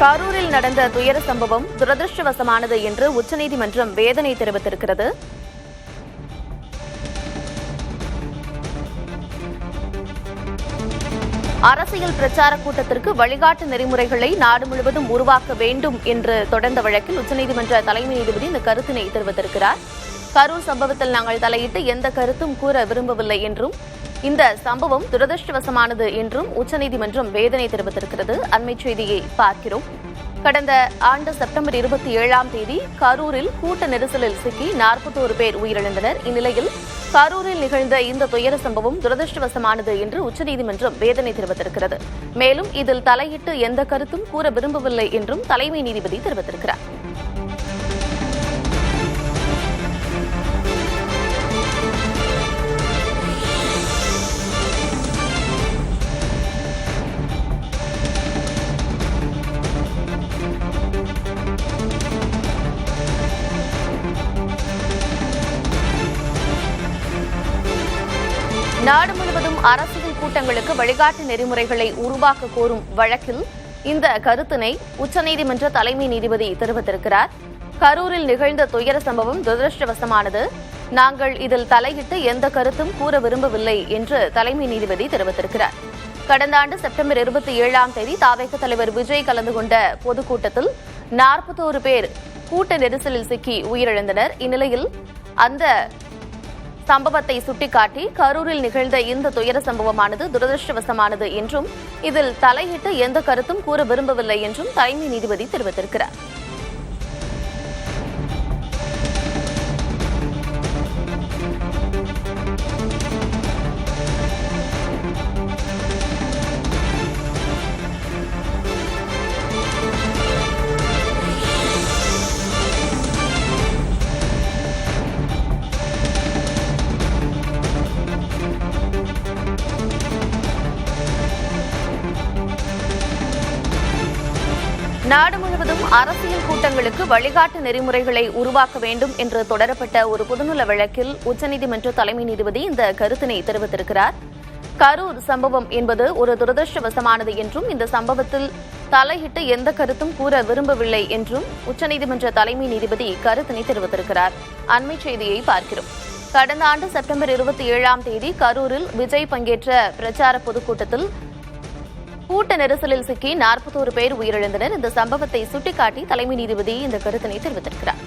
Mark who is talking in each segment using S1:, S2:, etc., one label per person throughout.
S1: கரூரில் நடந்த துயர சம்பவம் துரதிருஷ்டவசமானது என்று உச்சநீதிமன்றம் வேதனை தெரிவித்திருக்கிறது. அரசியல் பிரச்சார கூட்டத்திற்கு வழிகாட்டு நெறிமுறைகளை நாடு முழுவதும் உருவாக்க வேண்டும் என்று தொடர்ந்த வழக்கில் உச்சநீதிமன்ற தலைமை நீதிபதி இந்த கருத்தினை தெரிவித்திருக்கிறார். கரூர் சம்பவத்தில் நாங்கள் தலையிட்டு எந்த கருத்தும் கூற விரும்பவில்லை என்றும் இந்த சம்பவம் துரதிருஷ்டவசமானது என்றும் உச்சநீதிமன்றம் வேதனை தெரிவித்திருக்கிறது. அண்மைச் செய்தியை பார்க்கிறோம். கடந்த ஆண்டு செப்டம்பர் 27 கரூரில் கூட்ட நெரிசலில் சிக்கி 41 பேர் உயிரிழந்தனர். இந்நிலையில் கரூரில் நிகழ்ந்த இந்த துயர சம்பவம் துரதிருஷ்டவசமானது என்று உச்சநீதிமன்றம் வேதனை தெரிவித்திருக்கிறது. மேலும் இதில் தலையிட்டு எந்த கருத்தும் கூற விரும்பவில்லை என்றும் தலைமை நீதிபதி தெரிவித்திருக்கிறார். நாடு முழுவதும் அரசியல் கூட்டங்களுக்கு வழிகாட்டு நெறிமுறைகளை உருவாக்க கோரும் வழக்கில் இந்த கருத்தினை உச்சநீதிமன்ற தலைமை நீதிபதி தெரிவித்திருக்கிறார். கரூரில் நிகழ்ந்த துயர சம்பவம் துரதிருஷ்டவசமானது, நாங்கள் இதில் தலையிட்டு எந்த கருத்தும் கூற விரும்பவில்லை என்று தலைமை நீதிபதி தெரிவித்திருக்கிறார். கடந்த ஆண்டு செப்டம்பர் 27 தவேக தலைவர் விஜய் கலந்து கொண்ட பொதுக்கூட்டத்தில் 41 பேர் கூட்ட நெரிசலில் சிக்கி உயிரிழந்தனர். இந்நிலையில் அந்த சம்பவத்தை சுட்டிக்காட்டி கரூரில் நிகழ்ந்த இந்த துயர சம்பவமானது துரதிருஷ்டவசமானது என்றும் இதில் தலையிட்டு எந்த கருத்தும் கூற விரும்பவில்லை என்றும் தலைமை நீதிபதி தெரிவித்திருக்கிறார். நாடு முழுவதும் அரசியல் கூட்டங்களுக்கு வழிகாட்டு நெறிமுறைகளை உருவாக்க வேண்டும் என்று தொடரப்பட்ட ஒரு பொதுநல வழக்கில் உச்சநீதிமன்ற தலைமை நீதிபதி இந்த கருத்தினை தெரிவித்திருக்கிறார். கரூர் சம்பவம் என்பது ஒரு துரதிருஷ்டவசமானது என்றும் இந்த சம்பவத்தில் தலையிட்டு எந்த கருத்தும் கூற விரும்பவில்லை என்றும் உச்சநீதிமன்ற தலைமை நீதிபதி கருத்தினை தெரிவித்திருக்கிறார். அண்மைச் செய்தியை பார்க்கிறோம். கடந்த ஆண்டு செப்டம்பர் 27 கரூரில் விஜய் பங்கேற்ற பிரச்சார பொதுக்கூட்டத்தில் கூட்ட நெரிசலில் சிக்கி 41 பேர் உயிரிழந்தனர். இந்த சம்பவத்தை சுட்டிக்காட்டி தலைமை நீதிபதி இந்த கருத்தினை தெரிவித்திருக்கிறார்.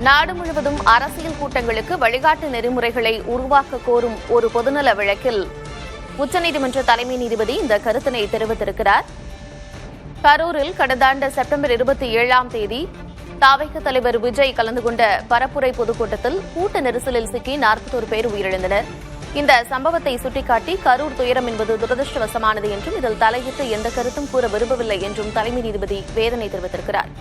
S1: நாடு முழுவதும் அரசியல் கூட்டங்களுக்கு வழிகாட்டு நெறிமுறைகளை உருவாக்க கோரும் ஒரு பொதுநல வழக்கில் உச்சநீதிமன்ற தலைமை நீதிபதி இந்த கருத்தினை தெரிவித்திருக்கிறார். கரூரில் கடந்த ஆண்டு செப்டம்பர் 27 தவேக தலைவர் விஜய் கலந்து கொண்ட பரப்புரை பொதுக்கூட்டத்தில் கூட்ட நெரிசலில் சிக்கி 41 பேர் உயிரிழந்தனர். இந்த சம்பவத்தை சுட்டிக்காட்டி கரூர் துயரம் என்பது துரதிருஷ்டவசமானது என்றும் இதில் தலையிட்டு எந்த கருத்தும் கூற விரும்பவில்லை என்றும் தலைமை நீதிபதி வேதனை தெரிவித்திருக்கிறார்.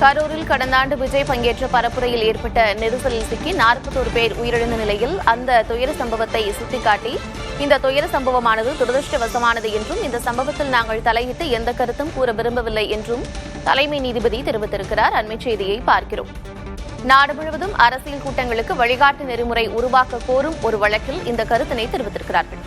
S1: கரூரில் கடந்த ஆண்டு விஜய் பங்கேற்ற பரப்புரையில் ஏற்பட்ட நெரிசலில் சிக்கி 41 பேர் உயிரிழந்த நிலையில் அந்த துயர சம்பவத்தை சுட்டிக்காட்டி இந்த துயர சம்பவமானது துரதிருஷ்டவசமானது என்றும் இந்த சம்பவத்தில் நாங்கள் தலையிட்டு எந்த கருத்தும் கூற விரும்பவில்லை என்றும் தலைமை நீதிபதி தெரிவித்திருக்கிறார். அண்மைச் செய்தியை பார்க்கிறோம். நாடு முழுவதும் அரசியல் கூட்டங்களுக்கு வழிகாட்டு நெறிமுறை உருவாக்க கோரும் ஒரு வழக்கில் இந்த கருத்தினை தெரிவித்திருக்கிறார்கள்.